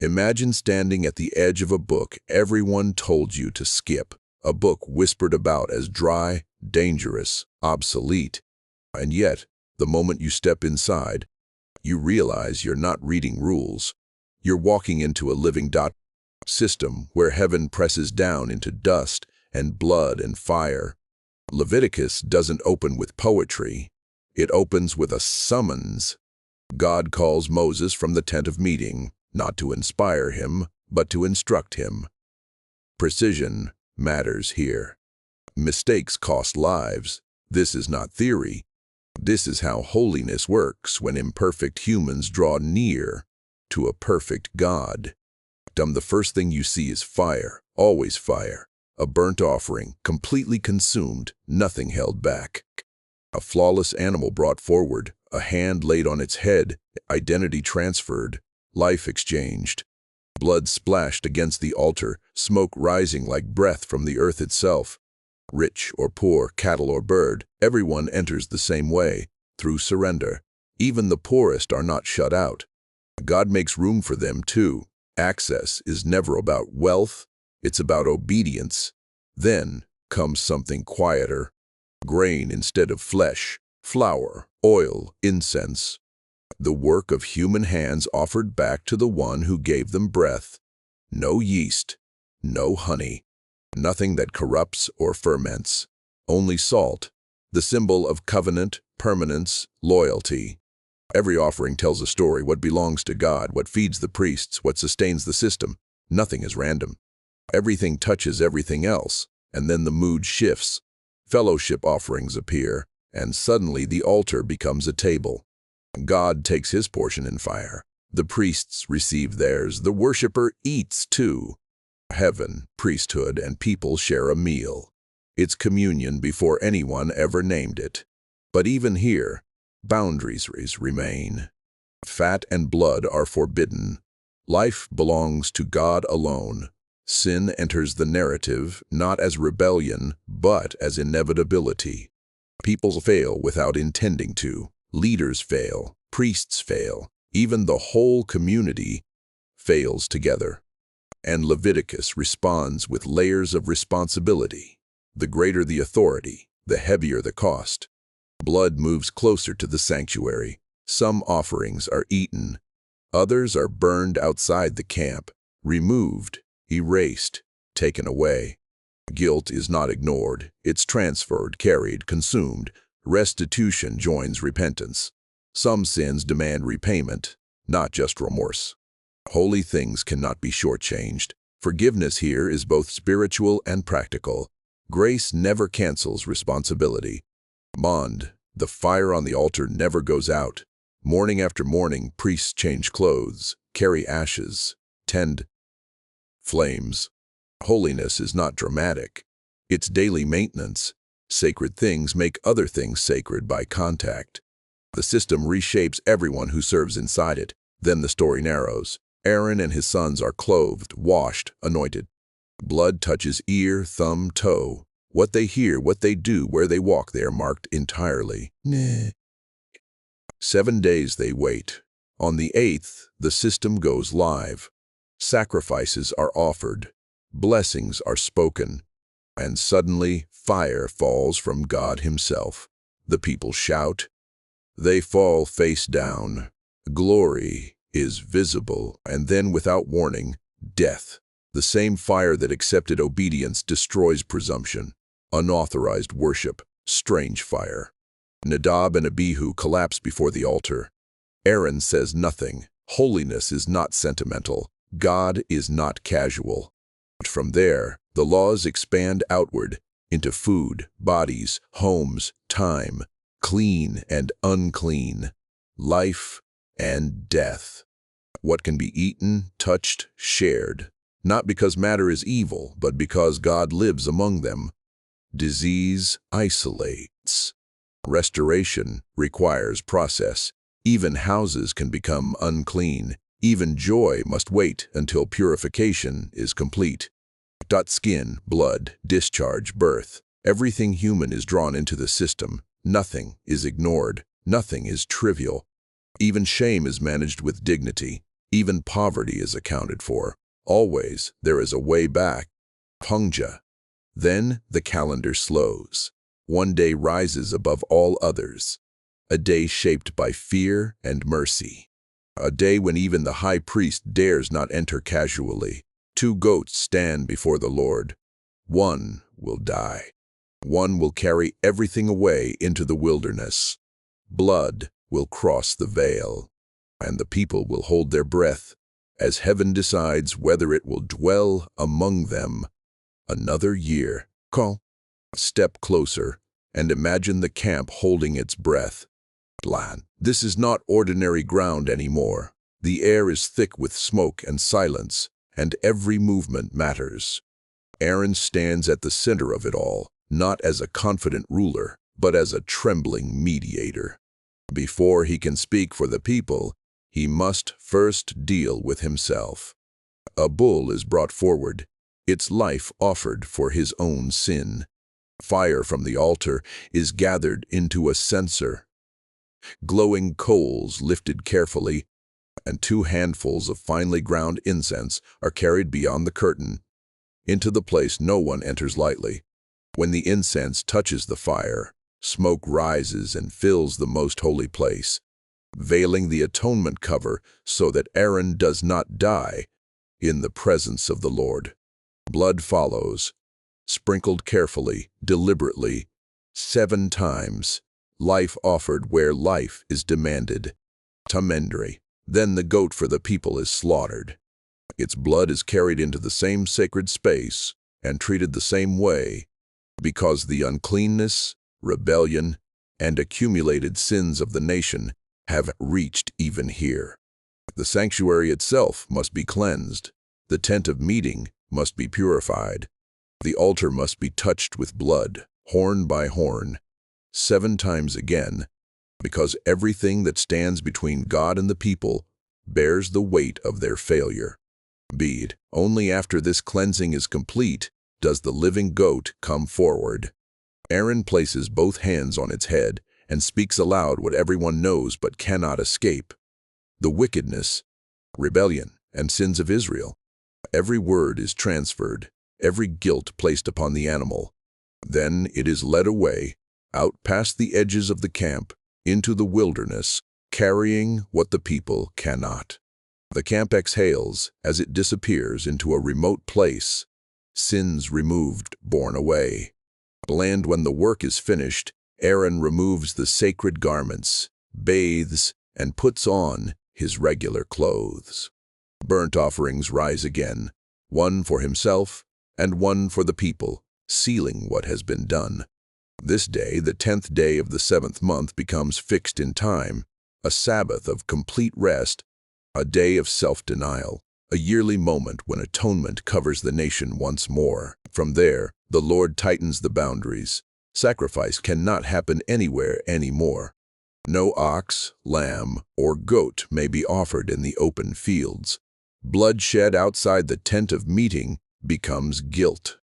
Imagine standing at the edge of a book everyone told you to skip, a book whispered about as dry, dangerous, obsolete. And yet, the moment you step inside, you realize you're not reading rules. You're walking into a living system where heaven presses down into dust and blood and fire. Leviticus doesn't open with poetry. It opens with a summons. God calls Moses from the tent of meeting, not to inspire him, but to instruct him. Precision matters here. Mistakes cost lives. This is not theory. This is how holiness works when imperfect humans draw near to a perfect God. The first thing you see is fire, always fire. A burnt offering, completely consumed, nothing held back. A flawless animal brought forward, a hand laid on its head, identity transferred, life exchanged. Blood splashed against the altar, smoke rising like breath from the earth itself. Rich or poor, cattle or bird, everyone enters the same way, through surrender. Even the poorest are not shut out. God makes room for them too. Access is never about wealth, it's about obedience. Then comes something quieter. Grain instead of flesh, flour, oil, incense. The work of human hands offered back to the one who gave them breath. No yeast, no honey, nothing that corrupts or ferments. Only salt, the symbol of covenant, permanence, loyalty. Every offering tells a story, what belongs to God, what feeds the priests, what sustains the system. Nothing is random. Everything touches everything else, and then the mood shifts. Fellowship offerings appear, and suddenly the altar becomes a table. God takes his portion in fire. The priests receive theirs. The worshiper eats too. Heaven, priesthood, and people share a meal. It's communion before anyone ever named it. But even here, boundaries remain. Fat and blood are forbidden. Life belongs to God alone. Sin enters the narrative not as rebellion, but as inevitability. People fail without intending to. Leaders fail. Priests fail. Even the whole community fails together. And Leviticus responds with layers of responsibility. The greater the authority, the heavier the cost. Blood moves closer to the sanctuary. Some offerings are eaten. Others are burned outside the camp, removed, erased, taken away. Guilt is not ignored. It's transferred, carried, consumed. Restitution joins repentance. Some sins demand repayment, not just remorse. Holy things cannot be shortchanged. Forgiveness here is both spiritual and practical. Grace never cancels responsibility. The fire on the altar never goes out. Morning after morning, priests change clothes, carry ashes, tend flames. Holiness is not dramatic. It's daily maintenance. Sacred things make other things sacred by contact. The system reshapes everyone who serves inside it. Then the story narrows. Aaron and his sons are clothed, washed, anointed. Blood touches ear, thumb, toe. What they hear, what they do, where they walk, they are marked entirely. 7 days they wait. On the 8th, the system goes live. Sacrifices are offered. Blessings are spoken. And suddenly, fire falls from God himself. The people shout. They fall face down. Glory is visible, and then without warning, death. The same fire that accepted obedience destroys presumption. Unauthorized worship, strange fire. Nadab and Abihu collapse before the altar. Aaron says nothing. Holiness is not sentimental. God is not casual. From there, the laws expand outward into food, bodies, homes, time, clean and unclean, life and death. What can be eaten, touched, shared, not because matter is evil, but because God lives among them. Disease isolates. Restoration requires process. Even houses can become unclean. Even joy must wait until purification is complete. Skin, blood, discharge, birth. Everything human is drawn into the system. Nothing is ignored. Nothing is trivial. Even shame is managed with dignity. Even poverty is accounted for. Always there is a way back. Pungja. Then the calendar slows. One day rises above all others. A day shaped by fear and mercy. A day when even the high priest dares not enter casually. 2 goats stand before the Lord. One will die. One will carry everything away into the wilderness. Blood will cross the veil, and the people will hold their breath as heaven decides whether it will dwell among them. Another year. Call. Step closer and imagine the camp holding its breath. Plan. This is not ordinary ground anymore. The air is thick with smoke and silence, and every movement matters. Aaron stands at the center of it all, not as a confident ruler, but as a trembling mediator. Before he can speak for the people, he must first deal with himself. A bull is brought forward, its life offered for his own sin. Fire from the altar is gathered into a censer. Glowing coals lifted carefully, and 2 handfuls of finely ground incense are carried beyond the curtain, into the place no one enters lightly. When the incense touches the fire, smoke rises and fills the most holy place, veiling the atonement cover so that Aaron does not die in the presence of the Lord. Blood follows, sprinkled carefully, deliberately, 7 times, life offered where life is demanded. Tamendri. Then the goat for the people is slaughtered. Its blood is carried into the same sacred space and treated the same way, because the uncleanness, rebellion, and accumulated sins of the nation have reached even here. The sanctuary itself must be cleansed. The tent of meeting must be purified. The altar must be touched with blood, horn by horn, 7 times again, because everything that stands between God and the people bears the weight of their failure. Bead. Only after this cleansing is complete does the living goat come forward. Aaron places both hands on its head and speaks aloud what everyone knows but cannot escape: the wickedness, rebellion, and sins of Israel. Every word is transferred, every guilt placed upon the animal. Then it is led away, out past the edges of the camp, into the wilderness, carrying what the people cannot. The camp exhales as it disappears into a remote place, sins removed, borne away. And when the work is finished, Aaron removes the sacred garments, bathes, and puts on his regular clothes. Burnt offerings rise again, one for himself and one for the people, sealing what has been done. This day, the 10th day of the 7th month, becomes fixed in time, a Sabbath of complete rest, a day of self-denial, a yearly moment when atonement covers the nation once more. From there, the Lord tightens the boundaries. Sacrifice cannot happen anywhere anymore. No ox, lamb, or goat may be offered in the open fields. Bloodshed outside the tent of meeting becomes guilt.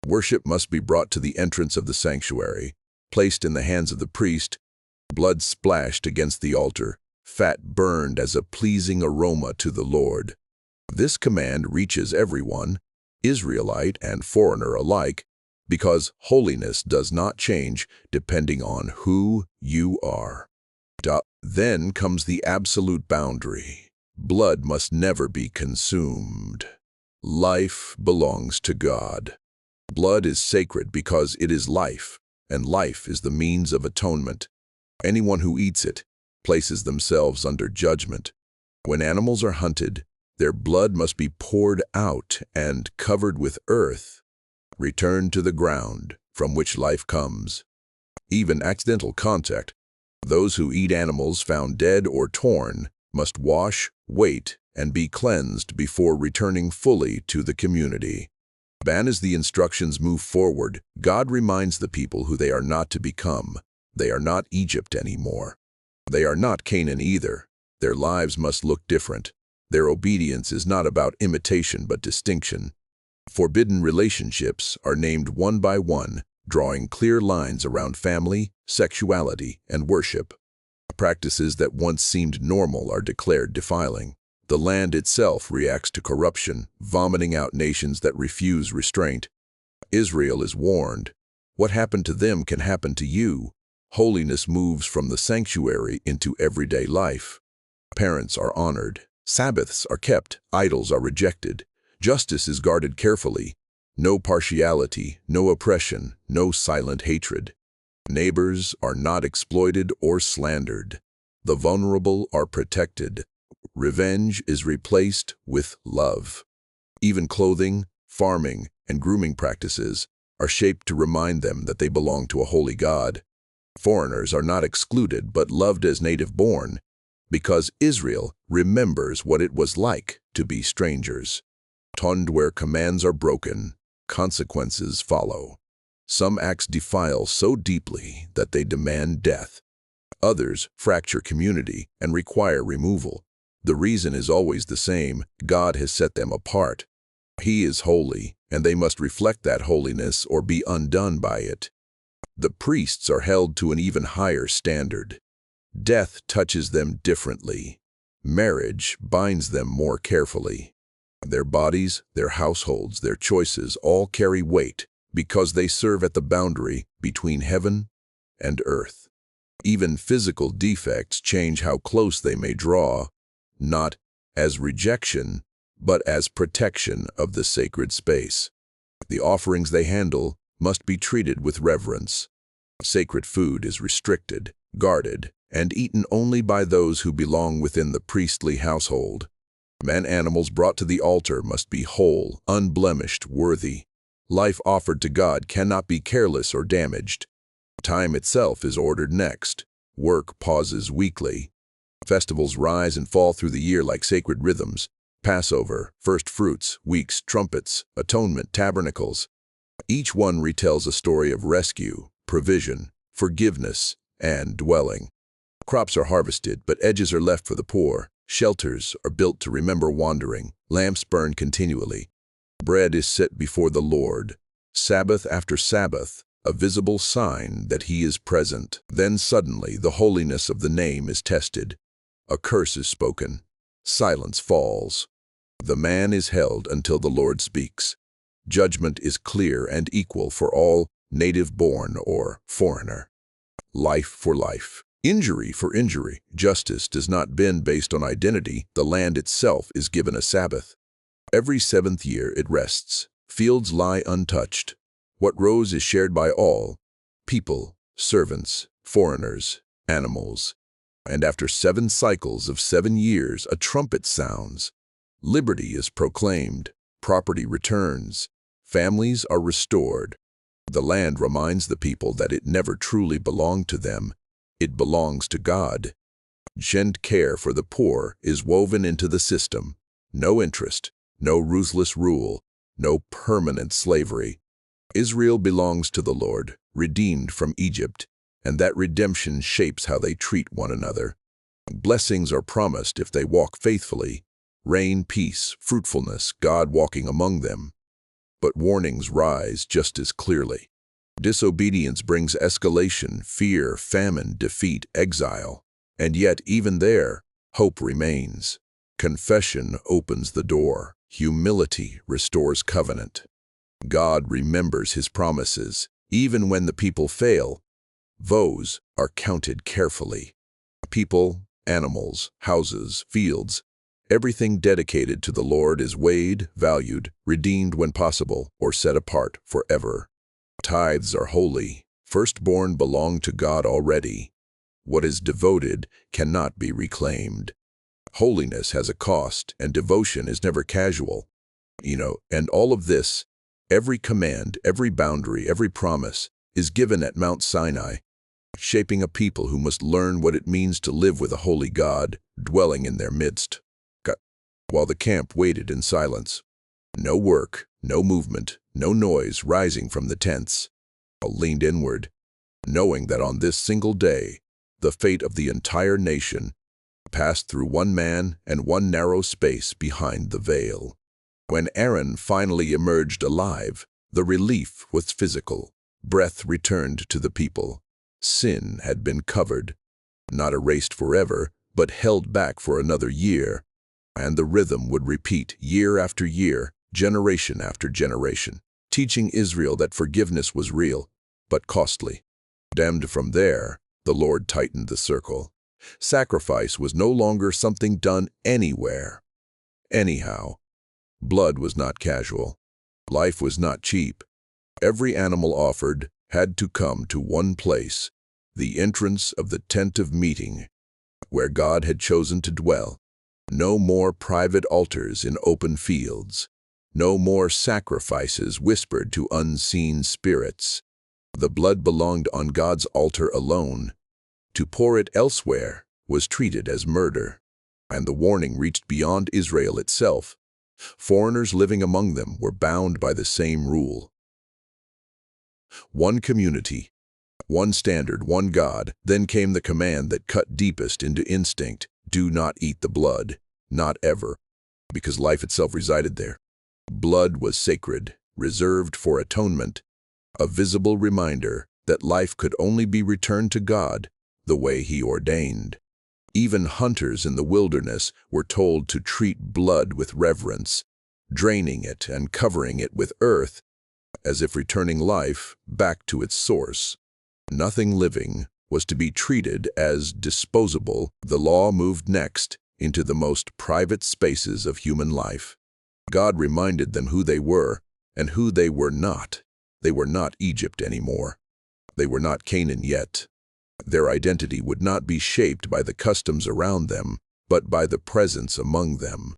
Worship must be brought to the entrance of the sanctuary, placed in the hands of the priest, blood splashed against the altar, fat burned as a pleasing aroma to the Lord. This command reaches everyone, Israelite and foreigner alike, because holiness does not change depending on who you are. Then comes the absolute boundary. Blood must never be consumed. Life belongs to God. Blood is sacred because it is life, and life is the means of atonement. Anyone who eats it places themselves under judgment. When animals are hunted, their blood must be poured out and, covered with earth, returned to the ground from which life comes. Even accidental contact, those who eat animals found dead or torn, must wash, wait, and be cleansed before returning fully to the community. As the instructions move forward, God reminds the people who they are not to become. They are not Egypt anymore. They are not Canaan either. Their lives must look different. Their obedience is not about imitation but distinction. Forbidden relationships are named one by one, drawing clear lines around family, sexuality, and worship. Practices that once seemed normal are declared defiling. The land itself reacts to corruption, vomiting out nations that refuse restraint. Israel is warned. What happened to them can happen to you. Holiness moves from the sanctuary into everyday life. Parents are honored. Sabbaths are kept. Idols are rejected. Justice is guarded carefully. No partiality, no oppression, no silent hatred. Neighbors are not exploited or slandered. The vulnerable are protected. Revenge is replaced with love. Even clothing, farming, and grooming practices are shaped to remind them that they belong to a holy God. Foreigners are not excluded but loved as native-born, because Israel remembers what it was like to be strangers. Where commands are broken, consequences follow. Some acts defile so deeply that they demand death. Others fracture community and require removal. The reason is always the same: God has set them apart. He is holy, and they must reflect that holiness or be undone by it. The priests are held to an even higher standard. Death touches them differently. Marriage binds them more carefully. Their bodies, their households, their choices all carry weight because they serve at the boundary between heaven and earth. Even physical defects change how close they may draw, not as rejection, but as protection of the sacred space. The offerings they handle must be treated with reverence. Sacred food is restricted, guarded, and eaten only by those who belong within the priestly household. Animals brought to the altar must be whole, unblemished, worthy. Life offered to God cannot be careless or damaged. Time itself is ordered next. Work pauses weekly. Festivals rise and fall through the year like sacred rhythms. Passover, first fruits, weeks, trumpets, atonement, tabernacles. Each one retells a story of rescue, provision, forgiveness, and dwelling. Crops are harvested, but edges are left for the poor. Shelters are built to remember wandering. Lamps burn continually. Bread is set before the Lord. Sabbath after Sabbath, a visible sign that He is present. Then suddenly the holiness of the name is tested. A curse is spoken. Silence falls. The man is held until the Lord speaks. Judgment is clear and equal for all, native-born or foreigner. Life for life. Injury for injury. Justice does not bend based on identity. The land itself is given a Sabbath. Every seventh year it rests. Fields lie untouched. What rose is shared by all: people, servants, foreigners, animals. And after 7 cycles of 7 years, a trumpet sounds. Liberty is proclaimed. Property returns. Families are restored. The land reminds the people that it never truly belonged to them. It belongs to God. Gentle care for the poor is woven into the system. No interest, no ruthless rule, no permanent slavery. Israel belongs to the Lord, redeemed from Egypt, and that redemption shapes how they treat one another. Blessings are promised if they walk faithfully: rain, peace, fruitfulness, God walking among them. But warnings rise just as clearly. Disobedience brings escalation, fear, famine, defeat, exile. And yet, even there, hope remains. Confession opens the door. Humility restores covenant. God remembers His promises. Even when the people fail, vows are counted carefully. People, animals, houses, fields, everything dedicated to the Lord is weighed, valued, redeemed when possible, or set apart forever. Tithes are holy. Firstborn belong to God already. What is devoted cannot be reclaimed. Holiness has a cost, and devotion is never casual. And all of this, every command, every boundary, every promise, is given at Mount Sinai, shaping a people who must learn what it means to live with a holy God dwelling in their midst. While the camp waited in silence. No work, no movement, no noise rising from the tents. All leaned inward, knowing that on this single day, the fate of the entire nation passed through one man and one narrow space behind the veil. When Aaron finally emerged alive, the relief was physical. Breath returned to the people. Sin had been covered, not erased forever, but held back for another year. And the rhythm would repeat year after year, generation after generation, teaching Israel that forgiveness was real, but costly. Damned from there, the Lord tightened the circle. Sacrifice was no longer something done anywhere. Anyhow, blood was not casual. Life was not cheap. Every animal offered had to come to one place, the entrance of the tent of meeting, where God had chosen to dwell. No more private altars in open fields. No more sacrifices whispered to unseen spirits. The blood belonged on God's altar alone. To pour it elsewhere was treated as murder. And the warning reached beyond Israel itself. Foreigners living among them were bound by the same rule. One community, one standard, one God. Then came the command that cut deepest into instinct: do not eat the blood, not ever, because life itself resided there. Blood was sacred, reserved for atonement, a visible reminder that life could only be returned to God the way He ordained. Even hunters in the wilderness were told to treat blood with reverence, draining it and covering it with earth, as if returning life back to its source. Nothing living was to be treated as disposable. The law moved next into the most private spaces of human life. God reminded them who they were and who they were not. They were not Egypt anymore. They were not Canaan yet. Their identity would not be shaped by the customs around them, but by the presence among them.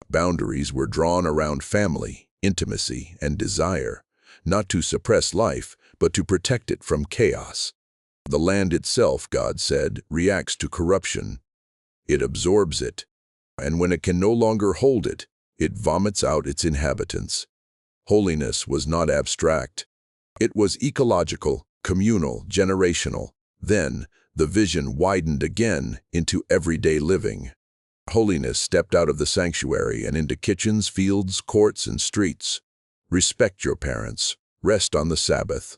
Boundaries were drawn around family, intimacy, and desire, not to suppress life, but to protect it from chaos. The land itself, God said, reacts to corruption. It absorbs it, and when it can no longer hold it, it vomits out its inhabitants. Holiness was not abstract. It was ecological, communal, generational. Then, the vision widened again into everyday living. Holiness stepped out of the sanctuary and into kitchens, fields, courts, and streets. Respect your parents. Rest on the Sabbath.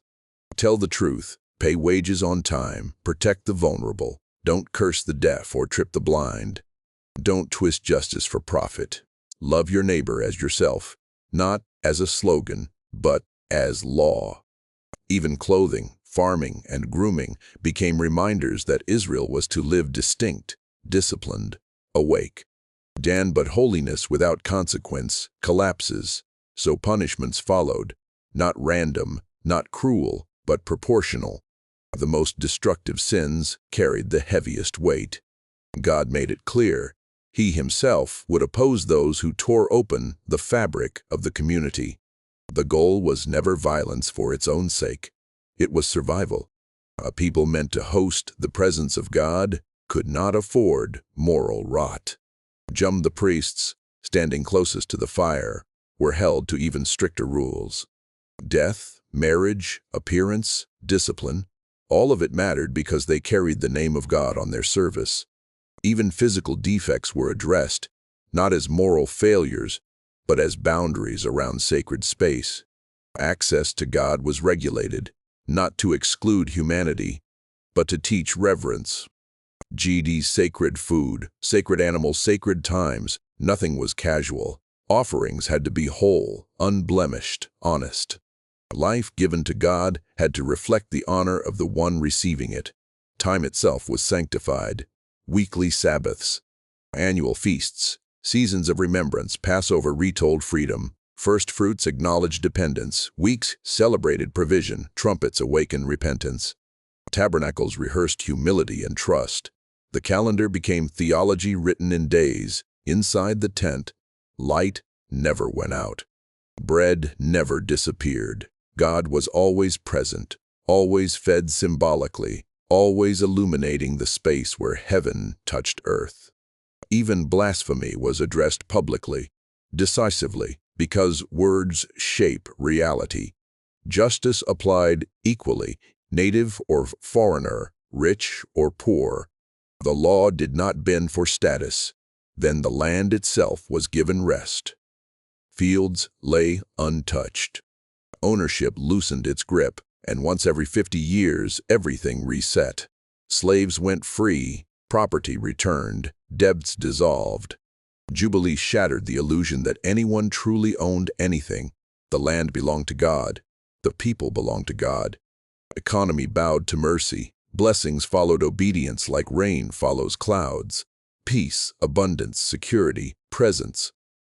Tell the truth. Pay wages on time. Protect the vulnerable. Don't curse the deaf or trip the blind. Don't twist justice for profit. Love your neighbor as yourself, not as a slogan, but as law. Even clothing, farming, and grooming became reminders that Israel was to live distinct, disciplined, awake. But holiness without consequence collapses, so punishments followed, not random, not cruel, but proportional. The most destructive sins carried the heaviest weight. God made it clear He Himself would oppose those who tore open the fabric of the community. The goal was never violence for its own sake. It was survival. A people meant to host the presence of God could not afford moral rot. The priests, standing closest to the fire, were held to even stricter rules. Death, marriage, appearance, discipline, all of it mattered because they carried the name of God on their service. Even physical defects were addressed, not as moral failures, but as boundaries around sacred space. Access to God was regulated, not to exclude humanity, but to teach reverence. Sacred food, sacred animals, sacred times, nothing was casual. Offerings had to be whole, unblemished, honest. Life given to God had to reflect the honor of the one receiving it. Time itself was sanctified. Weekly Sabbaths, annual feasts, seasons of remembrance, Passover retold freedom, first fruits acknowledged dependence, weeks celebrated provision, trumpets awakened repentance. Tabernacles rehearsed humility and trust. The calendar became theology written in days. Inside the tent, light never went out. Bread never disappeared. God was always present, always fed symbolically, always illuminating the space where heaven touched earth. Even blasphemy was addressed publicly, decisively, because words shape reality. Justice applied equally, native or foreigner, rich or poor. The law did not bend for status. Then the land itself was given rest. Fields lay untouched. Ownership loosened its grip, and once every 50 years, everything reset. Slaves went free, property returned, debts dissolved. Jubilee shattered the illusion that anyone truly owned anything. The land belonged to God. The people belonged to God. Economy bowed to mercy. Blessings followed obedience like rain follows clouds. Peace, abundance, security, presence.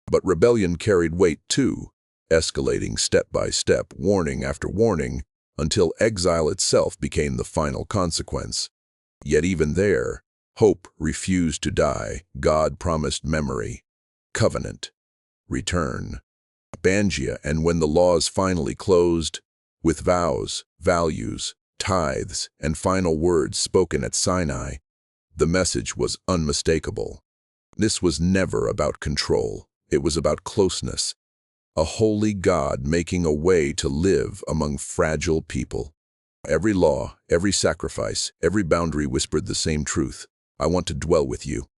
But rebellion carried weight too, escalating step by step, warning after warning, until exile itself became the final consequence. Yet even there, hope refused to die. God promised memory, covenant, return. Bangia, and when the laws finally closed, with vows, values, tithes, and final words spoken at Sinai, the message was unmistakable. This was never about control. It was about closeness. A holy God making a way to live among fragile people. Every law, every sacrifice, every boundary whispered the same truth. I want to dwell with you.